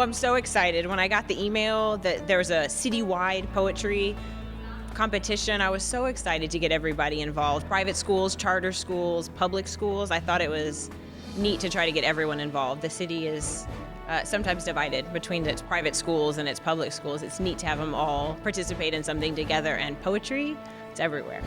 I'm so excited. When I got the email that there was a citywide poetry competition, I was so excited to get everybody involved. Private schools, charter schools, public schools. I thought it was neat to try to get everyone involved. The city is sometimes divided between its private schools and its public schools. It's neat to have them all participate in something together, and poetry, it's everywhere.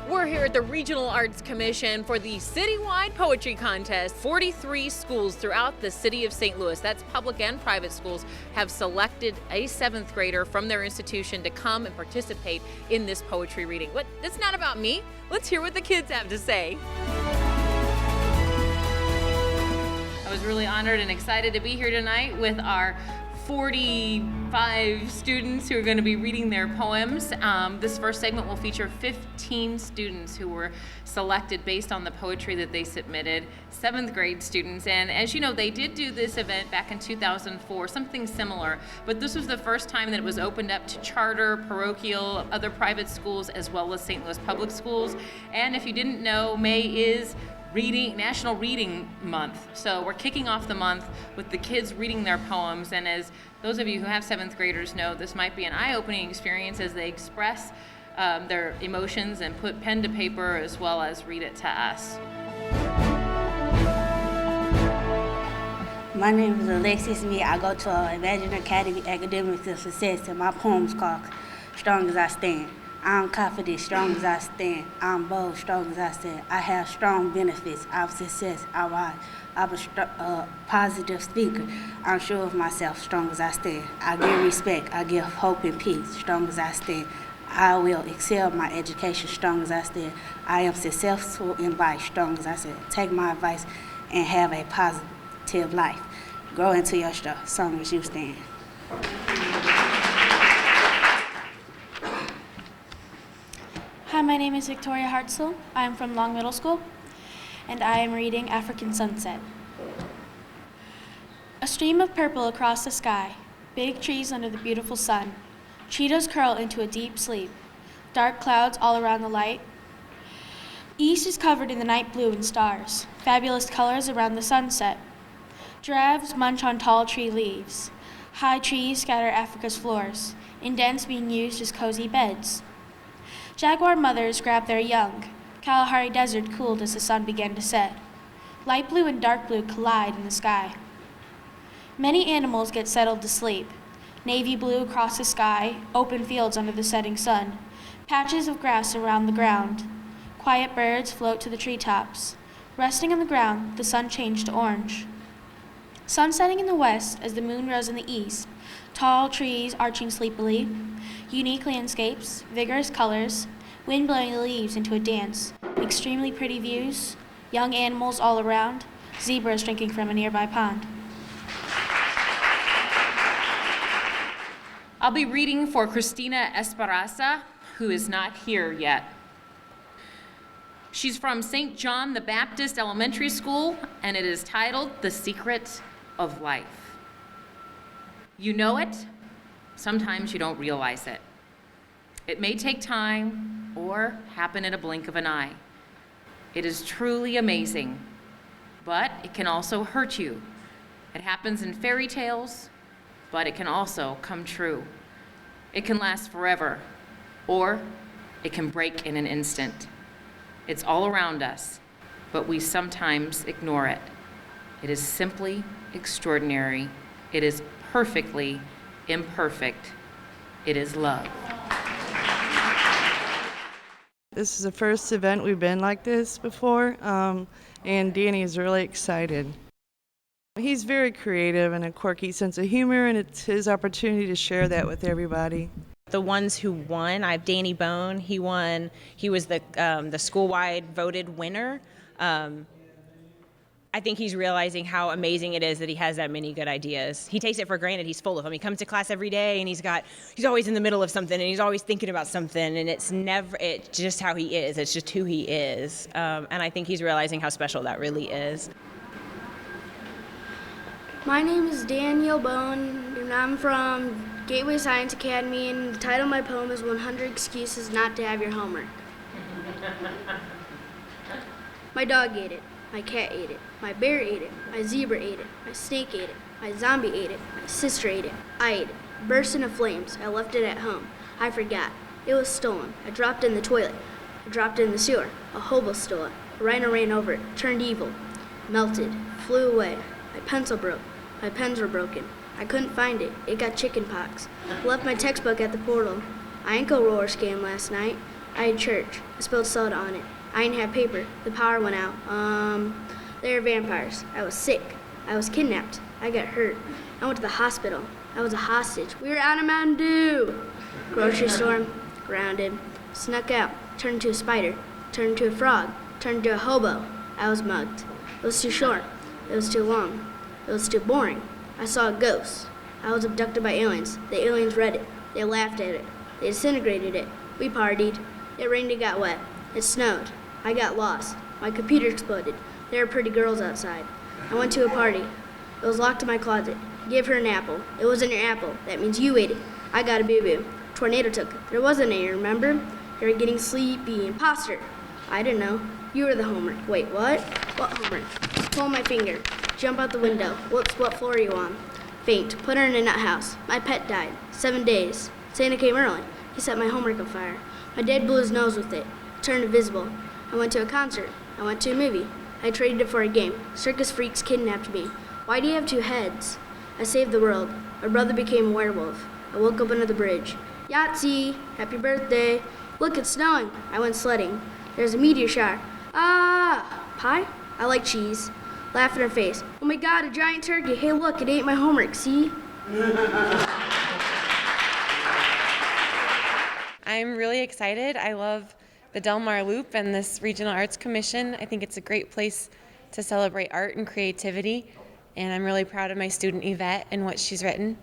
We're here at the Regional Arts Commission for the citywide poetry contest. 43 schools throughout the city of St. Louis, that's public and private schools, have selected a 7th grader from their institution to come and participate in this poetry reading. But it's not about me. Let's hear what the kids have to say. I was really honored and excited to be here tonight with our 45 students who are going to be reading their poems. This first segment will feature 15 students who were selected based on the poetry that they submitted, 7th grade students. And as you know, they did do this event back in 2004, something similar, but this was the first time that it was opened up to charter, parochial, other private schools, as well as St. Louis public schools. And if you didn't know, May is National Reading Month. So we're kicking off the month with the kids reading their poems, and as those of you who have 7th graders know, this might be an eye-opening experience as they express their emotions and put pen to paper as well as read it to us. My name is Alexis Me. I go to Imagine Academy Academic Success, and my poem's called Strong as I Stand. I'm confident, strong as I stand. I'm bold, strong as I stand. I have strong benefits of success. I rise. I'm a positive speaker. I'm sure of myself, strong as I stand. I give respect. I give hope and peace, strong as I stand. I will excel my education, strong as I stand. I am successful in life, strong as I stand. Take my advice and have a positive life. Grow into your strength, strong as you stand. Hi, my name is Victoria Hartzell. I am from Long Middle School, and I am reading African Sunset. A stream of purple across the sky, big trees under the beautiful sun. Cheetahs curl into a deep sleep, dark clouds all around the light. East is covered in the night blue and stars, fabulous colors around the sunset. Giraffes munch on tall tree leaves. High trees scatter Africa's floors, indents being used as cozy beds. Jaguar mothers grab their young. Kalahari Desert cooled as the sun began to set. Light blue and dark blue collide in the sky. Many animals get settled to sleep. Navy blue across the sky, open fields under the setting sun, patches of grass around the ground. Quiet birds float to the treetops. Resting on the ground, the sun changed to orange. Sun setting in the west as the moon rose in the east. Tall trees arching sleepily. Unique landscapes, vigorous colors, wind blowing the leaves into a dance, extremely pretty views, young animals all around, zebras drinking from a nearby pond. I'll be reading for Christina Esparaza, who is not here yet. She's from St. John the Baptist Elementary School, and it is titled The Secret of Life. You know it, sometimes you don't realize it. It may take time or happen in a blink of an eye. It is truly amazing, but it can also hurt you. It happens in fairy tales, but it can also come true. It can last forever, or it can break in an instant. It's all around us, but we sometimes ignore it. It is simply extraordinary. It is perfectly imperfect. It is love. This is the first event we've been like this before, and Danny is really excited. He's very creative and a quirky sense of humor, and it's his opportunity to share that with everybody. The ones who won, I have Danny Bone. He won. He was the school-wide voted winner. I think he's realizing how amazing it is that he has that many good ideas. He takes it for granted. He's full of them. He comes to class every day, and he's always in the middle of something, and he's always thinking about something, and it's just how he is. It's just who he is. And I think he's realizing how special that really is. My name is Daniel Bone, and I'm from Gateway Science Academy, and the title of my poem is 100 Excuses Not to Have Your Homework. My dog ate it. My cat ate it. My bear ate it. My zebra ate it. My snake ate it. My zombie ate it. My sister ate it. I ate it. Burst into flames. I left it at home. I forgot. It was stolen. I dropped it in the toilet. I dropped it in the sewer. A hobo stole it. A rhino ran over it. Turned evil. Melted. Flew away. My pencil broke. My pens were broken. I couldn't find it. It got chicken pox. I left my textbook at the portal. I ain't go roller skating last night. I had church. I spilled soda on it. I ain't have paper. The power went out. They were vampires. I was sick. I was kidnapped. I got hurt. I went to the hospital. I was a hostage. We were out of Mountain Dew. Grocery store. Grounded. Snuck out. Turned into a spider. Turned into a frog. Turned into a hobo. I was mugged. It was too short. It was too long. It was too boring. I saw a ghost. I was abducted by aliens. The aliens read it. They laughed at it. They disintegrated it. We partied. It rained and got wet. It snowed. I got lost. My computer exploded. There were pretty girls outside. I went to a party. It was locked in my closet. Give her an apple. It wasn't your apple. That means you ate it. I got a boo-boo. Tornado took it. There wasn't any, remember? You were getting sleepy. Imposter. I didn't know. You were the homework. Wait, what? What homework? Pull my finger. Jump out the window. Whoops, what floor are you on? Faint. Put her in a nut house. My pet died. 7 days. Santa came early. He set my homework on fire. My dad blew his nose with it. Turned invisible. I went to a concert. I went to a movie. I traded it for a game. Circus freaks kidnapped me. Why do you have 2 heads? I saved the world. My brother became a werewolf. I woke up under the bridge. Yahtzee! Happy birthday! Look, it's snowing. I went sledding. There's a meteor shower. Ah! Pie? I like cheese. Laugh in her face. Oh my God, a giant turkey. Hey, look, it ate my homework, see? I'm really excited. I love the Del Mar Loop and this Regional Arts Commission. I think it's a great place to celebrate art and creativity, and I'm really proud of my student Yvette and what she's written.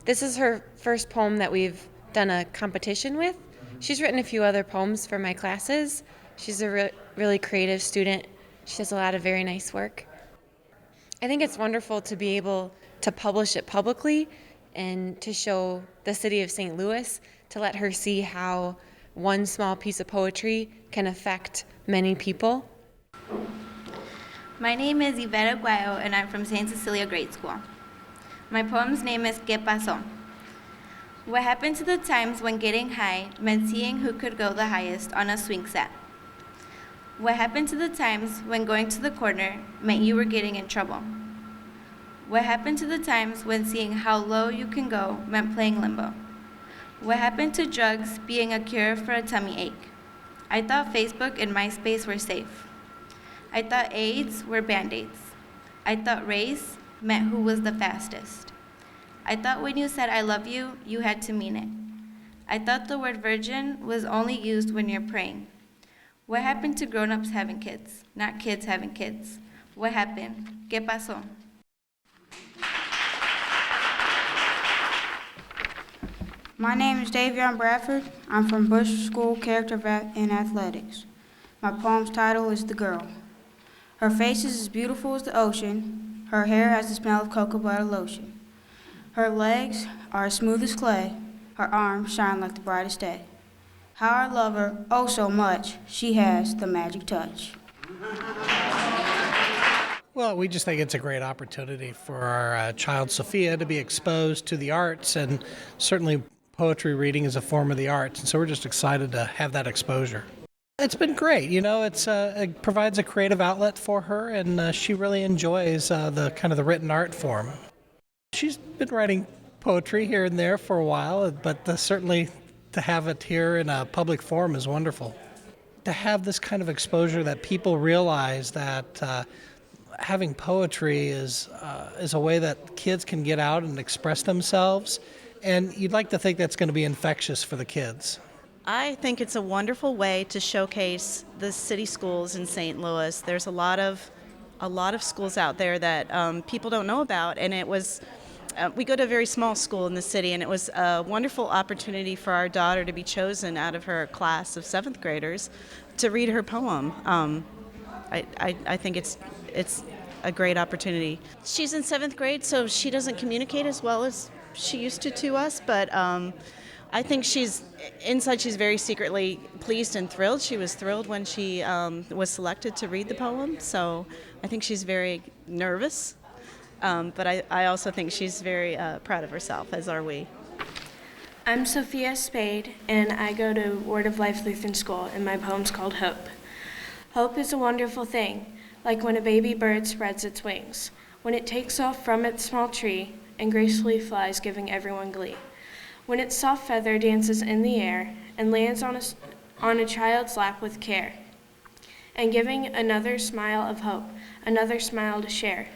This is her first poem that we've done a competition with. She's written a few other poems for my classes. She's a really creative student. She does a lot of very nice work. I think it's wonderful to be able to publish it publicly and to show the city of St. Louis, to let her see how one small piece of poetry can affect many people. My name is Yvette Aguayo, and I'm from St. Cecilia Grade School. My poem's name is ¿Qué pasó? What happened to the times when getting high meant seeing who could go the highest on a swing set? What happened to the times when going to the corner meant you were getting in trouble? What happened to the times when seeing how low you can go meant playing limbo? What happened to drugs being a cure for a tummy ache? I thought Facebook and MySpace were safe. I thought AIDS were Band-Aids. I thought race meant who was the fastest. I thought when you said I love you, you had to mean it. I thought the word virgin was only used when you're praying. What happened to grown-ups having kids, not kids having kids? What happened? ¿Qué pasó? My name is Davion Bradford. I'm from Bush School Character and Athletics. My poem's title is The Girl. Her face is as beautiful as the ocean. Her hair has the smell of cocoa butter lotion. Her legs are as smooth as clay. Her arms shine like the brightest day. How I love her, oh so much. She has the magic touch. Well, we just think it's a great opportunity for our child Sophia to be exposed to the arts, and certainly poetry reading is a form of the arts, and so we're just excited to have that exposure. It's been great. You know, it provides a creative outlet for her, and she really enjoys the written art form. She's been writing poetry here and there for a while, but certainly to have it here in a public forum is wonderful. To have this kind of exposure that people realize that having poetry is a way that kids can get out and express themselves, and you'd like to think that's going to be infectious for the kids. I think it's a wonderful way to showcase the city schools in St. Louis. There's a lot of schools out there that people don't know about, and it was. We go to a very small school in the city, and it was a wonderful opportunity for our daughter to be chosen out of her class of 7th graders to read her poem. I think it's a great opportunity. She's in 7th grade, so she doesn't communicate as well as she used to us, but I think she's very secretly pleased and thrilled. She was thrilled when she was selected to read the poem, so I think she's very nervous, but I also think she's very proud of herself, as are we. I'm Sophia Spaid, and I go to Word of Life Lutheran School, and my poem's called Hope. Hope is a wonderful thing, like when a baby bird spreads its wings, when it takes off from its small tree and gracefully flies, giving everyone glee. When its soft feather dances in the air and lands on a child's lap with care, and giving another smile of hope, another smile to share.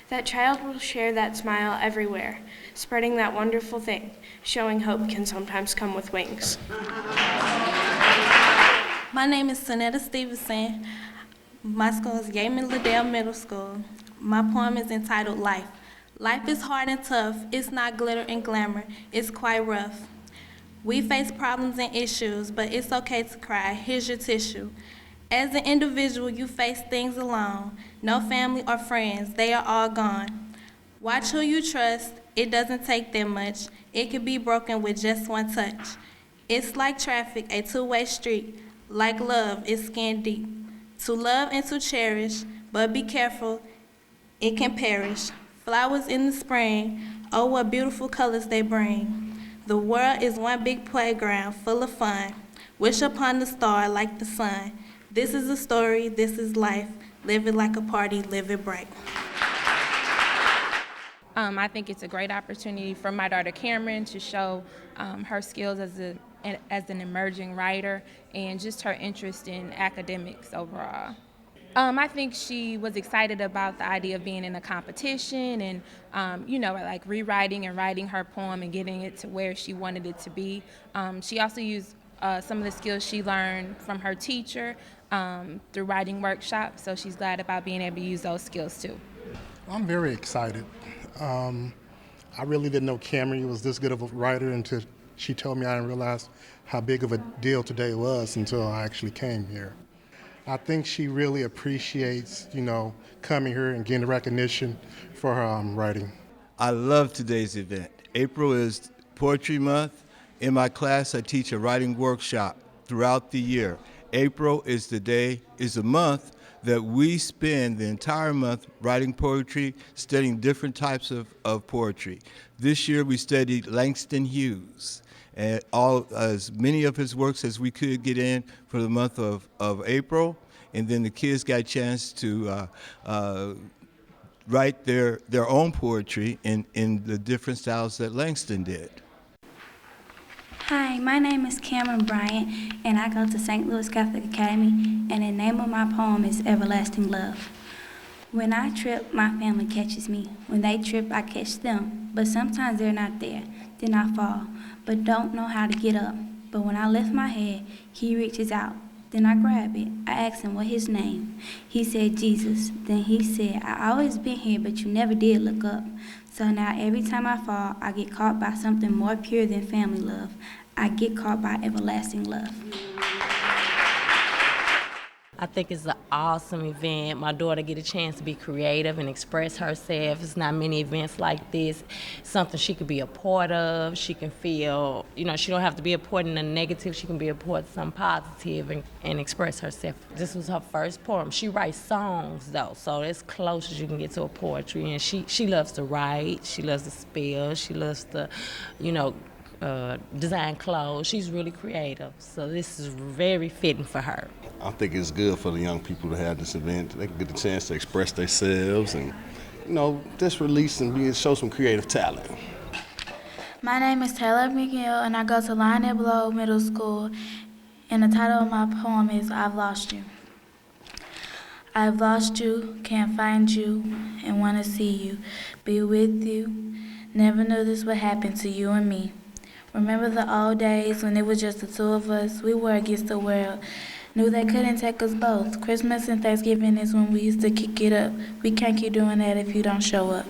That child will share that smile everywhere, spreading that wonderful thing, showing hope can sometimes come with wings. My name is Sonetta Stevenson. My school is Yeaman Liddell Middle School. My poem is entitled Life. Life is hard and tough. It's not glitter and glamour. It's quite rough. We face problems and issues, but it's okay to cry. Here's your tissue. As an individual, you face things alone. No family or friends, they are all gone. Watch who you trust. It doesn't take that much. It can be broken with just one touch. It's like traffic, a two-way street. Like love, it's skin deep. To love and to cherish, but be careful, it can perish. Flowers in the spring, oh, what beautiful colors they bring. The world is one big playground full of fun. Wish upon the star like the sun. This is a story, this is life. Live it like a party, live it bright. I think it's a great opportunity for my daughter Kamren to show her skills as an emerging writer and just her interest in academics overall. I think she was excited about the idea of being in a competition and, like rewriting and writing her poem and getting it to where she wanted it to be. She also used some of the skills she learned from her teacher through writing workshops, so she's glad about being able to use those skills too. I'm very excited. I really didn't know Kamren was this good of a writer until she told me. I didn't realize how big of a deal today was until I actually came here. I think she really appreciates, coming here and getting recognition for her writing. I love today's event. April is Poetry Month. In my class, I teach a writing workshop throughout the year. April is a month that we spend the entire month writing poetry, studying different types of poetry. This year we studied Langston Hughes, and as many of his works as we could get in for the month of April, and then the kids got a chance to write their own poetry in the different styles that Langston did. Hi, my name is Kamren Bryant, and I go to St. Louis Catholic Academy, and the name of my poem is Everlasting Love. When I trip, my family catches me. When they trip, I catch them. But sometimes they're not there. Then I fall, but don't know how to get up. But when I lift my head, he reaches out. Then I grab it. I asked him what his name. He said Jesus. Then he said, I always been here, but you never did look up. So now every time I fall, I get caught by something more pure than family love. I get caught by everlasting love. I think it's an awesome event. My daughter get a chance to be creative and express herself. It's not many events like this. Something she could be a part of. She can feel, she don't have to be a part in the negative. She can be a part of something positive and express herself. This was her first poem. She writes songs though, so it's close as you can get to a poetry. And she loves to write. She loves to spell. She loves to, design clothes. She's really creative, so this is very fitting for her. I think it's good for the young people to have this event. They can get the chance to express themselves and, just release and show some creative talent. My name is Taylor McGill, and I go to Lionel Blow Middle School, and the title of my poem is I've Lost You. I've lost you, can't find you, and want to see you, be with you. Never knew this would happen to you and me. Remember the old days when it was just the two of us? We were against the world. Knew they couldn't take us both. Christmas and Thanksgiving is when we used to kick it up. We can't keep doing that if you don't show up.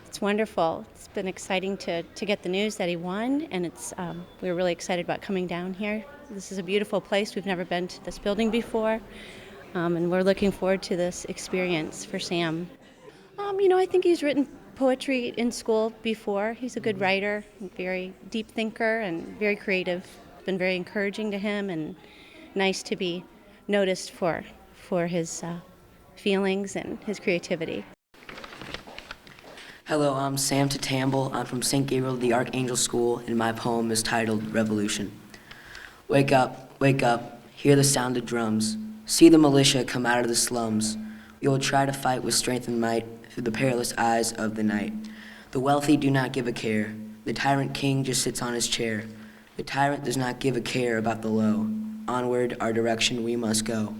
It's wonderful. It's been exciting to get the news that he won, and we're really excited about coming down here. This is a beautiful place. We've never been to this building before, and we're looking forward to this experience for Sam. I think he's written poetry in school before. He's a good writer, very deep thinker, and very creative. It's been very encouraging to him and nice to be noticed for his feelings and his creativity. Hello, I'm Sam Tettamble. I'm from St. Gabriel, the Archangel School, and my poem is titled Revolution. Wake up, hear the sound of drums. See the militia come out of the slums. We will try to fight with strength and might through the perilous eyes of the night. The wealthy do not give a care. The tyrant king just sits on his chair. The tyrant does not give a care about the low. Onward, our direction we must go.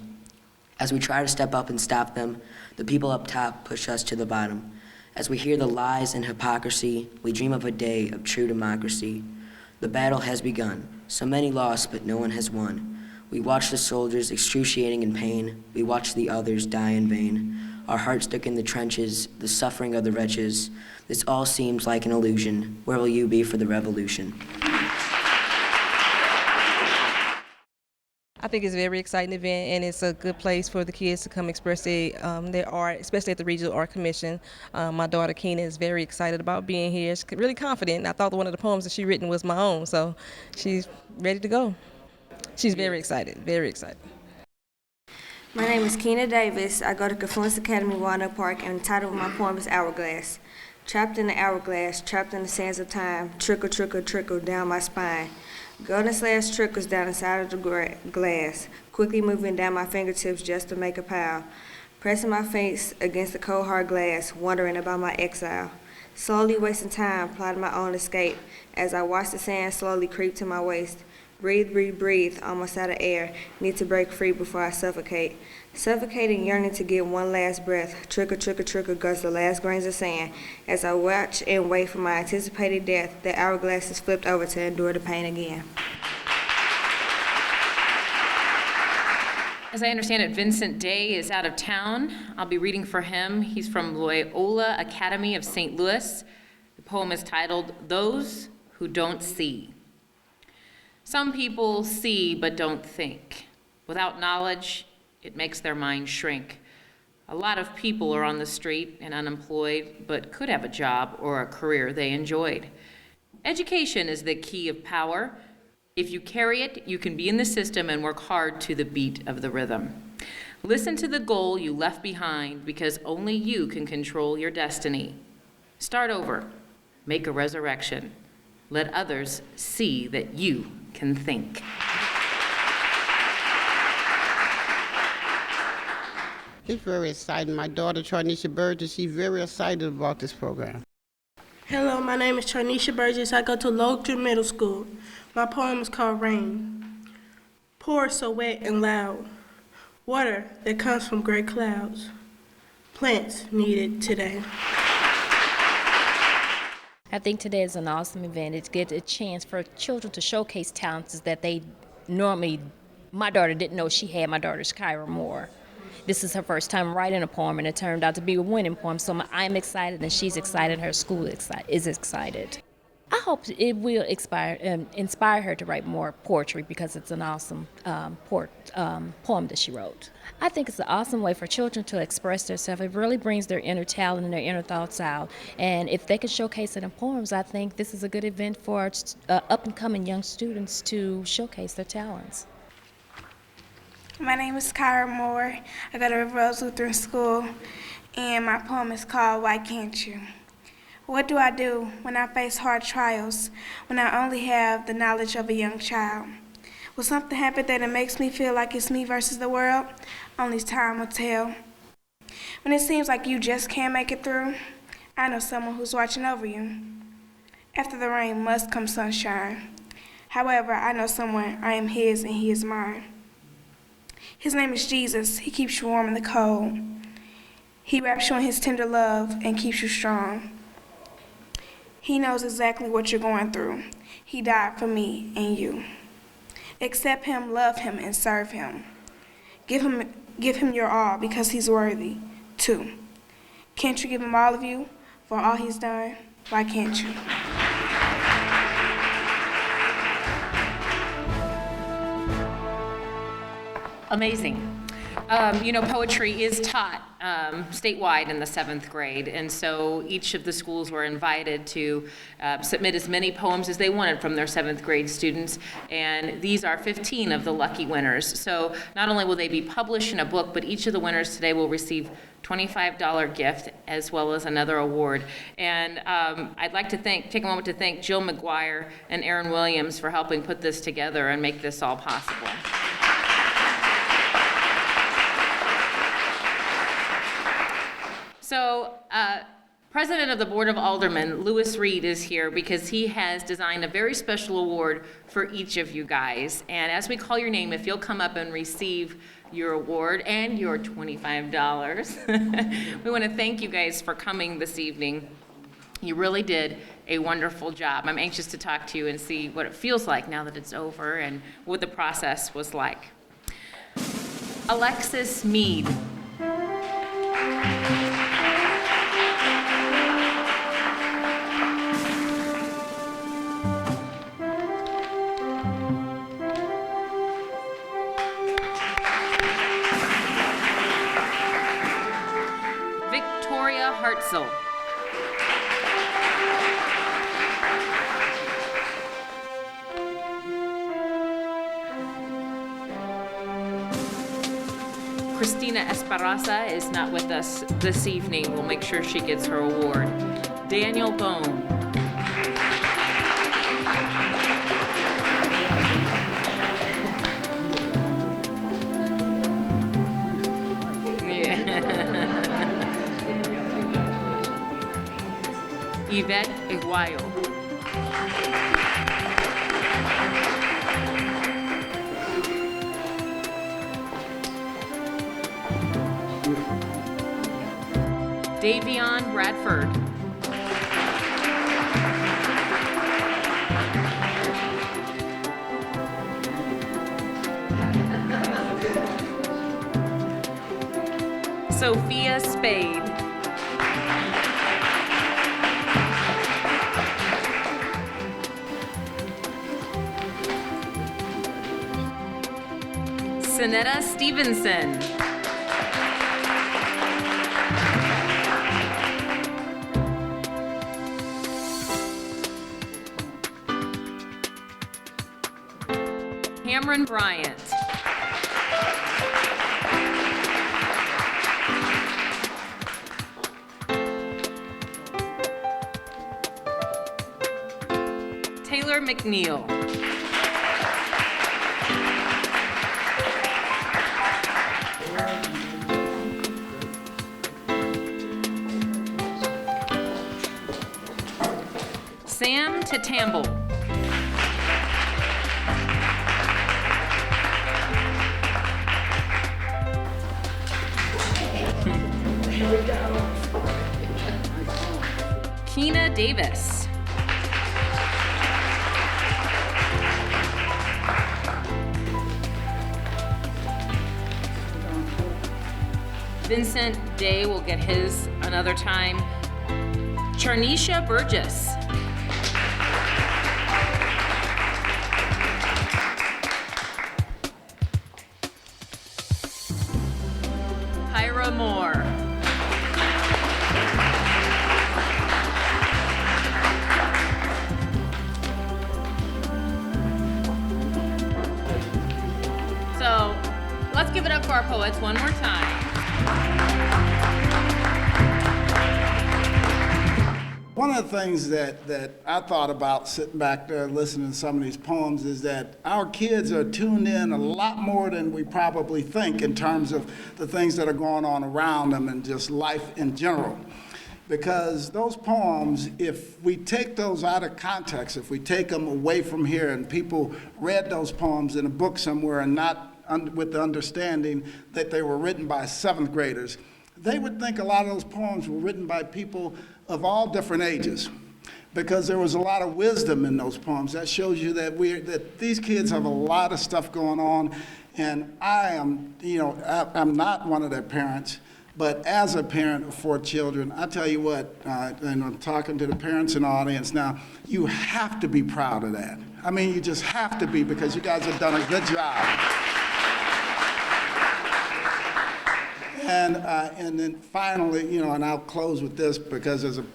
As we try to step up and stop them, the people up top push us to the bottom. As we hear the lies and hypocrisy, we dream of a day of true democracy. The battle has begun. So many lost, but no one has won. We watch the soldiers excruciating in pain. We watch the others die in vain. Our hearts stuck in the trenches, the suffering of the wretches. This all seems like an illusion. Where will you be for the revolution? I think it's a very exciting event, and it's a good place for the kids to come express their art, especially at the Regional Art Commission. My daughter, Keena, is very excited about being here. She's really confident. I thought one of the poems that she written was my own, so she's ready to go. She's very excited, very excited. My name is Keena Davis. I go to Confluence Academy, Walnut Park, and the title of my poem is Hourglass. Trapped in the hourglass, trapped in the sands of time, trickle, trickle, trickle down my spine. Golden slash trickles down inside of the glass, quickly moving down my fingertips just to make a pile. Pressing my face against the cold hard glass, wondering about my exile. Slowly wasting time, plotting my own escape, as I watch the sand slowly creep to my waist. Breathe, breathe, breathe, almost out of air. Need to break free before I suffocate. Suffocating, yearning to get one last breath. Trickle, trickle, trickle goes the last grains of sand. As I watch and wait for my anticipated death, the hourglass is flipped over to endure the pain again. As I understand it, Vincent Day is out of town. I'll be reading for him. He's from Loyola Academy of St. Louis. The poem is titled, Those Who Don't See. Some people see but don't think. Without knowledge, it makes their mind shrink. A lot of people are on the street and unemployed, but could have a job or a career they enjoyed. Education is the key of power. If you carry it, you can be in the system and work hard to the beat of the rhythm. Listen to the goal you left behind, because only you can control your destiny. Start over. Make a resurrection. Let others see that you can think. It's very exciting. My daughter, Charnishia Burgess, she's very excited about this program. Hello, my name is Charnishia Burgess. I go to Lutheran Middle School. My poem is called Rain. Pour so wet and loud. Water that comes from gray clouds. Plants needed today. I think today is an awesome event. It gives a chance for children to showcase talents that they normally, my daughter didn't know she had. My daughter's Kyra Moore. This is her first time writing a poem, and it turned out to be a winning poem. So I'm excited, and she's excited. Her school is excited. I hope it will inspire her to write more poetry, because it's an awesome poem that she wrote. I think it's an awesome way for children to express themselves. It really brings their inner talent and their inner thoughts out. And if they can showcase it in poems, I think this is a good event for up-and-coming young students to showcase their talents. My name is Kyra Moore. I go to River Rose Lutheran School, and my poem is called Why Can't You? What do I do when I face hard trials, when I only have the knowledge of a young child? Will something happen that it makes me feel like it's me versus the world? Only time will tell. When it seems like you just can't make it through, I know someone who's watching over you. After the rain must come sunshine. However, I know someone, I am his and he is mine. His name is Jesus. He keeps you warm in the cold. He wraps you in his tender love and keeps you strong. He knows exactly what you're going through. He died for me and you. Accept him, love him, and serve him. Give him your all, because he's worthy, too. Can't you give him all of you for all he's done? Why can't you? Amazing. Poetry is taught statewide in the 7th grade, and so each of the schools were invited to submit as many poems as they wanted from their 7th grade students, and these are 15 of the lucky winners. So not only will they be published in a book, but each of the winners today will receive $25 gift as well as another award. And I'd like to take a moment to thank Jill McGuire and Aaron Williams for helping put this together and make this all possible. So, President of the Board of Aldermen, Lewis Reed, is here because he has designed a very special award for each of you guys. And as we call your name, if you'll come up and receive your award and your $25, we want to thank you guys for coming this evening. You really did a wonderful job. I'm anxious to talk to you and see what it feels like now that it's over and what the process was like. Alexis Mead. Hartzell. Christina Esparaza is not with us this evening. We'll make sure she gets her award. Daniel Bone. Yvette Iguayo. Davion Bradford. Sophia Spaid. Sinetta Stevenson. Kamren Bryant. Taylor McNeil. Sam Tettamble. Keena Davis. Vincent Day will get his another time. Charnishia Burgess. Kyra Moore. So let's give it up for our poets one more time. One of the things that I thought about sitting back there listening to some of these poems is that our kids are tuned in a lot more than we probably think in terms of the things that are going on around them and just life in general. Because those poems, if we take those out of context, if we take them away from here and people read those poems in a book somewhere and not with the understanding that they were written by 7th graders, they would think a lot of those poems were written by people of all different ages, because there was a lot of wisdom in those poems. That shows you that that these kids have a lot of stuff going on, and I am, I'm not one of their parents, but as a parent of 4 children, I tell you what, and I'm talking to the parents in the audience now, you have to be proud of that. I mean, you just have to be, because you guys have done a good job. And then finally, and I'll close with this because as an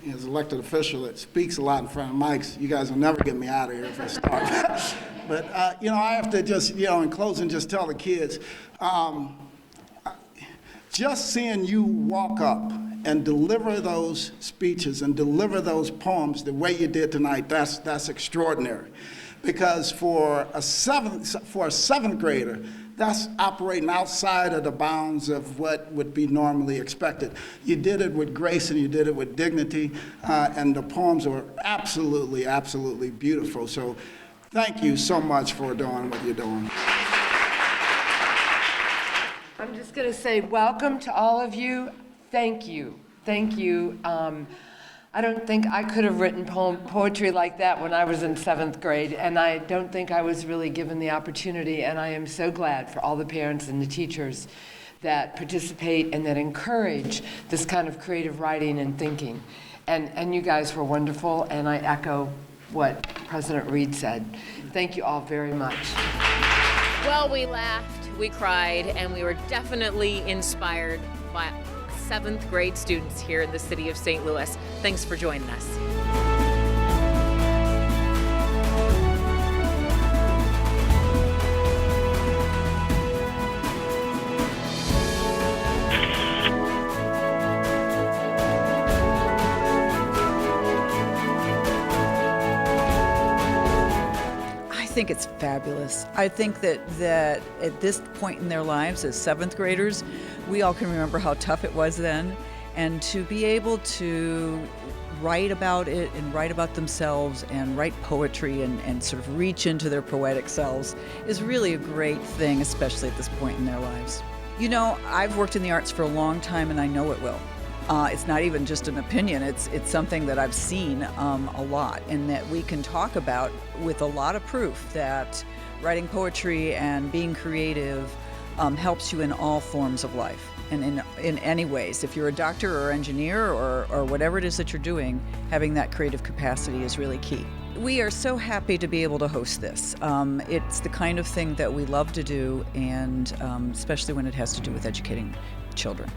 elected official that speaks a lot in front of mics, you guys will never get me out of here if I start. But, I have to just, in closing, just tell the kids, just seeing you walk up and deliver those speeches and deliver those poems the way you did tonight, that's extraordinary. Because for a seventh grader, that's operating outside of the bounds of what would be normally expected. You did it with grace and you did it with dignity, and the poems were absolutely, absolutely beautiful. So thank you so much for doing what you're doing. I'm just going to say welcome to all of you. Thank you. Thank you. I don't think I could have written poetry like that when I was in 7th grade, and I don't think I was really given the opportunity, and I am so glad for all the parents and the teachers that participate and that encourage this kind of creative writing and thinking. And you guys were wonderful, and I echo what President Reed said. Thank you all very much. Well, we laughed, we cried, and we were definitely inspired by 7th grade students here in the city of St. Louis. Thanks for joining us. I think it's fabulous. I think that at this point in their lives as 7th graders, we all can remember how tough it was then, and to be able to write about it and write about themselves and write poetry and sort of reach into their poetic selves is really a great thing, especially at this point in their lives. I've worked in the arts for a long time and I know it will. It's not even just an opinion, it's something that I've seen a lot, and that we can talk about with a lot of proof that writing poetry and being creative helps you in all forms of life and in any ways. If you're a doctor or engineer or whatever it is that you're doing, having that creative capacity is really key. We are so happy to be able to host this. It's the kind of thing that we love to do, and especially when it has to do with educating children.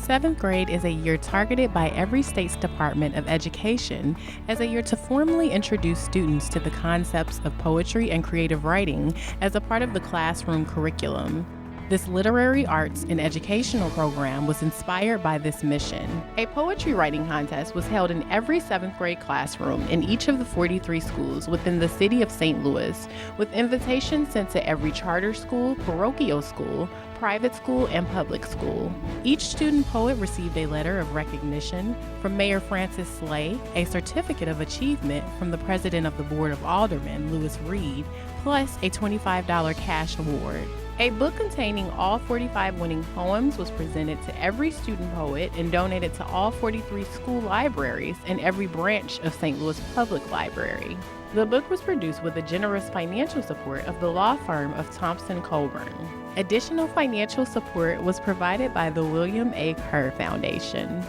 7th grade is a year targeted by every state's Department of Education as a year to formally introduce students to the concepts of poetry and creative writing as a part of the classroom curriculum. This literary arts and educational program was inspired by this mission. A poetry writing contest was held in every 7th grade classroom in each of the 43 schools within the city of St. Louis, with invitations sent to every charter school, parochial school, private school, and public school. Each student poet received a letter of recognition from Mayor Francis Slay, a certificate of achievement from the president of the Board of Aldermen, Lewis Reed, plus a $25 cash award. A book containing all 45 winning poems was presented to every student poet and donated to all 43 school libraries and every branch of St. Louis Public Library. The book was produced with the generous financial support of the law firm of Thompson Coburn. Additional financial support was provided by the William A. Kerr Foundation.